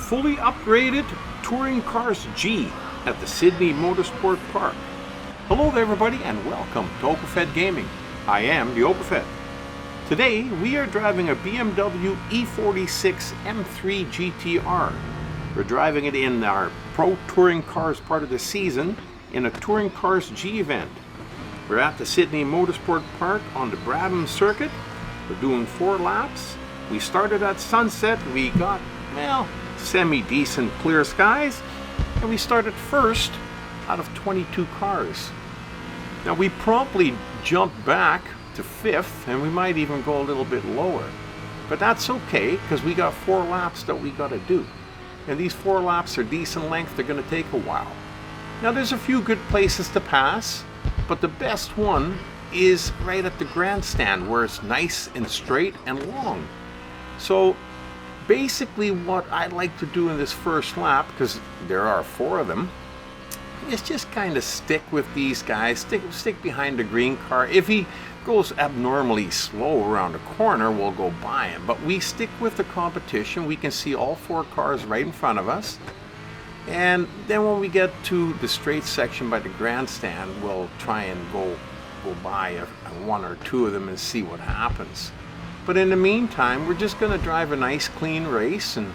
Fully upgraded Touring Cars G at the Sydney Motorsport Park. Hello there everybody and welcome to Opafed Gaming. I am the Opafed. Today we are driving a BMW E46 M3 GTR. We're driving it in our Pro Touring Cars part of the season in a Touring Cars G event. We're at the Sydney Motorsport Park on the Brabham Circuit. We're doing 4 laps. We started at sunset. We got, well, semi-decent clear skies. And we started first out of 22 cars. Now we promptly jumped back to 5th, and we might even go a little bit lower. But that's okay, because we got 4 laps that we got to do. And these 4 laps are decent length. They're going to take a while. Now there's a few good places to pass, but the best one is right at the grandstand, where it's nice and straight and long. So basically what I'd like to do in this first lap, because there are 4 of them, is just kind of stick with these guys, stick behind the green car. If he goes abnormally slow around a corner, we'll go by him. But we stick with the competition. We can see all 4 cars right in front of us. And then when we get to the straight section by the grandstand, we'll try and go by 1 or 2 of them and see what happens. But in the meantime, we're just going to drive a nice clean race, and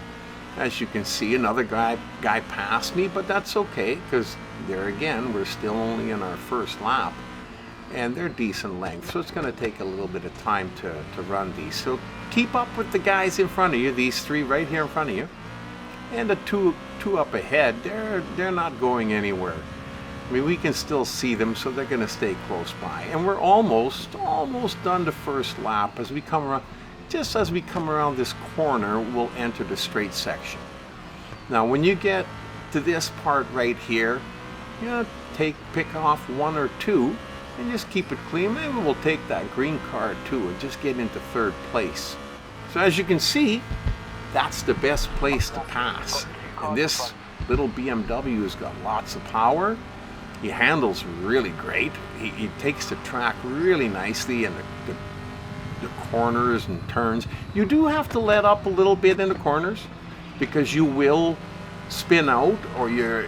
as you can see, another guy passed me, but that's okay, because there again, we're still only in our first lap, and they're decent length, so it's going to take a little bit of time to run these. So keep up with the guys in front of you, these 3 right here in front of you, and the two up ahead. They're not going anywhere. I mean, we can still see them, so they're going to stay close by. And we're almost done the first lap. As we come around, just as we come around this corner, we'll enter the straight section. Now, when you get to this part right here, you know, pick off 1 or 2 and just keep it clean. Maybe we'll take that green car too and just get into 3rd place. So as you can see, that's the best place to pass. And this little BMW has got lots of power. He handles really great. He takes the track really nicely, and the corners and turns. You do have to let up a little bit in the corners, because you will spin out, or your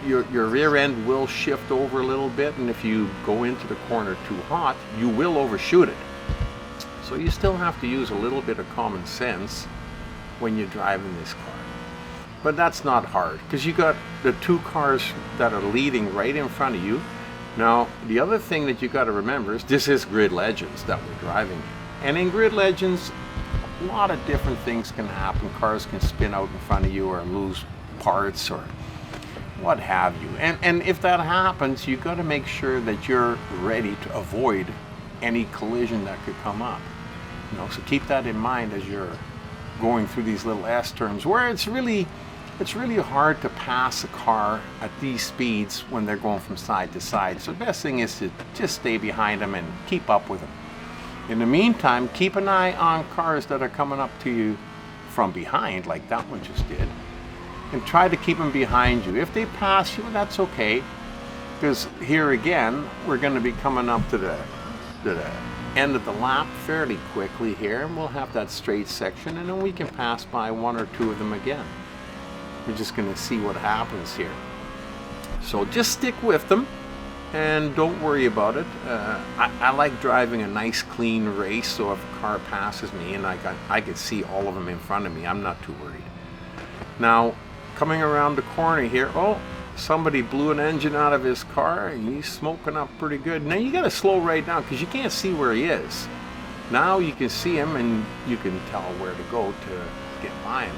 rear end will shift over a little bit, and if you go into the corner too hot, you will overshoot it. So you still have to use a little bit of common sense when you're driving this car. But that's not hard, because you got the 2 cars that are leading right in front of you. Now, the other thing that you got to remember is this is Grid Legends that we're driving. And in Grid Legends, a lot of different things can happen. Cars can spin out in front of you, or lose parts, or what have you. And if that happens, you got to make sure that you're ready to avoid any collision that could come up. So keep that in mind as you're going through these little S-turns, where it's really hard to pass a car at these speeds when they're going from side to side. So the best thing is to just stay behind them and keep up with them. In the meantime, keep an eye on cars that are coming up to you from behind, like that one just did, and try to keep them behind you. If they pass you, that's okay, because here again, we're going to be coming up to the end of the lap fairly quickly here, and we'll have that straight section, and then we can pass by 1 or 2 of them again. We're just going to see what happens here. So just stick with them and don't worry about it. I like driving a nice clean race, so if a car passes me and I can see all of them in front of me, I'm not too worried. Now, coming around the corner here, oh, somebody blew an engine out of his car, and he's smoking up pretty good. Now you got to slow right down, because you can't see where he is. Now you can see him, and you can tell where to go to get by him.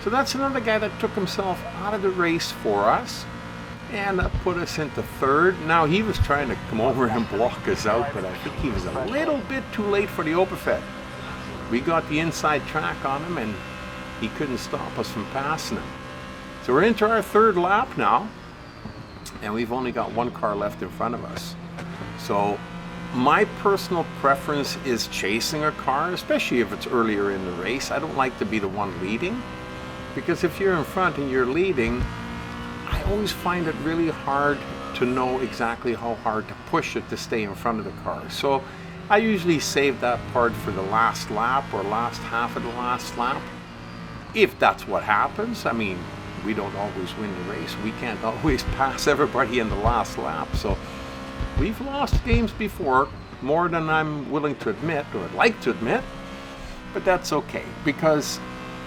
So that's another guy that took himself out of the race for us, and that put us into 3rd. Now he was trying to come over and block us out, but I think he was a little bit too late for the Opafed. We got the inside track on him, and he couldn't stop us from passing him. So we're into our 3rd lap now, and we've only got 1 car left in front of us. So my personal preference is chasing a car, especially if it's earlier in the race. I don't like to be the one leading, because if you're in front and you're leading, I always find it really hard to know exactly how hard to push it to stay in front of the car. So I usually save that part for the last lap, or last half of the last lap. if that's what happens. I mean, we don't always win the race. We can't always pass everybody in the last lap. So we've lost games before, more than I'm willing to admit or like to admit, but that's okay, because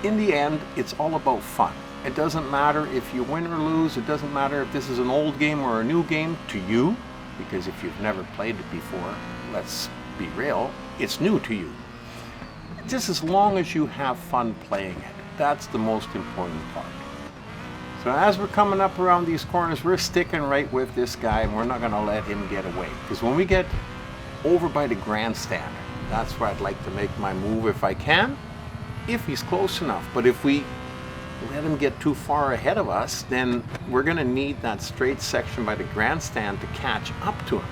in the end, it's all about fun. It doesn't matter if you win or lose. It doesn't matter if this is an old game or a new game to you, because if you've never played it before, let's be real, it's new to you. Just as long as you have fun playing it, that's the most important part. So as we're coming up around these corners, we're sticking right with this guy, and we're not going to let him get away. Because when we get over by the grandstand, that's where I'd like to make my move if I can, if he's close enough. But if we let him get too far ahead of us, then we're going to need that straight section by the grandstand to catch up to him.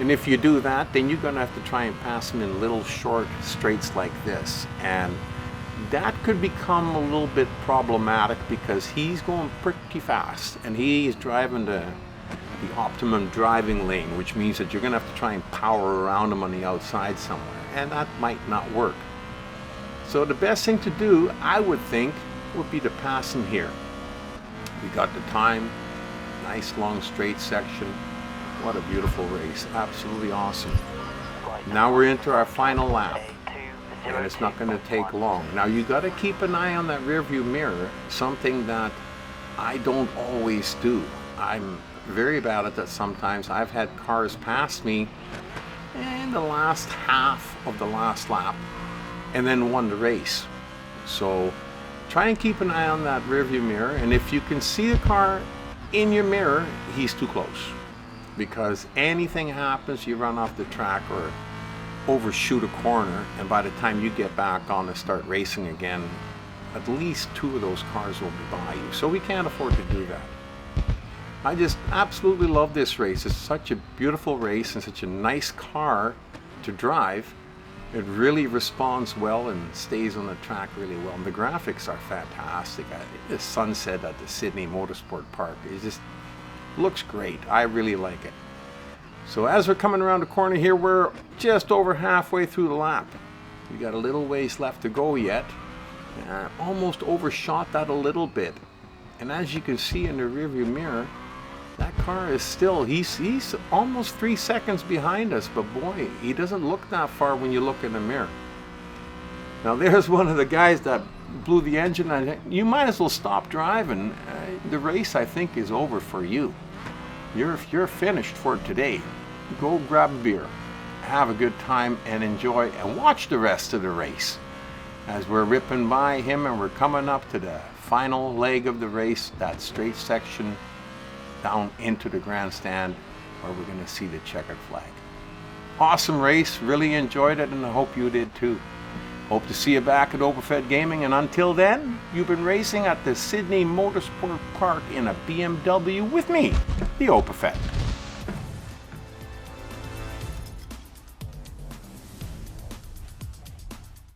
And if you do that, then you're going to have to try and pass him in little short straights like this. And that could become a little bit problematic because he's going pretty fast and he's driving the optimum driving lane, which means that you're going to have to try and power around him on the outside somewhere, and that might not work. So the best thing to do, I would think, would be to pass him here. We got the time, nice long straight section. What a beautiful race, absolutely awesome. Now we're into our final lap, and it's not going to take long. Now you got to keep an eye on that rear view mirror, something that I don't always do. I'm very bad at that sometimes. I've had cars pass me in the last half of the last lap and then won the race. So try and keep an eye on that rear view mirror, and if you can see the car in your mirror, he's too close. Because anything happens, you run off the track or overshoot a corner, and by the time you get back on and start racing again, at least two of those cars will be by you. So we can't afford to do that. I just absolutely love this race. It's such a beautiful race and such a nice car to drive. It really responds well and stays on the track really well. And the graphics are fantastic. The sunset at the Sydney Motorsport Park, it just looks great. I really like it. So as we're coming around the corner here, we're just over halfway through the lap. We got a little ways left to go yet. Almost overshot that a little bit. And as you can see in the rearview mirror, that car is still, he's almost 3 seconds behind us, but boy, he doesn't look that far when you look in the mirror. Now there's one of the guys that blew the engine, and you might as well stop driving. The race, I think, is over for you. You're finished for today. Go grab a beer, have a good time, and enjoy, and watch the rest of the race as we're ripping by him and we're coming up to the final leg of the race, that straight section down into the grandstand where we're going to see the checkered flag. Awesome race, really enjoyed it, and I hope you did too. Hope to see you back at Overfed Gaming, and until then, you've been racing at the Sydney Motorsport Park in a BMW with me, the Overfed.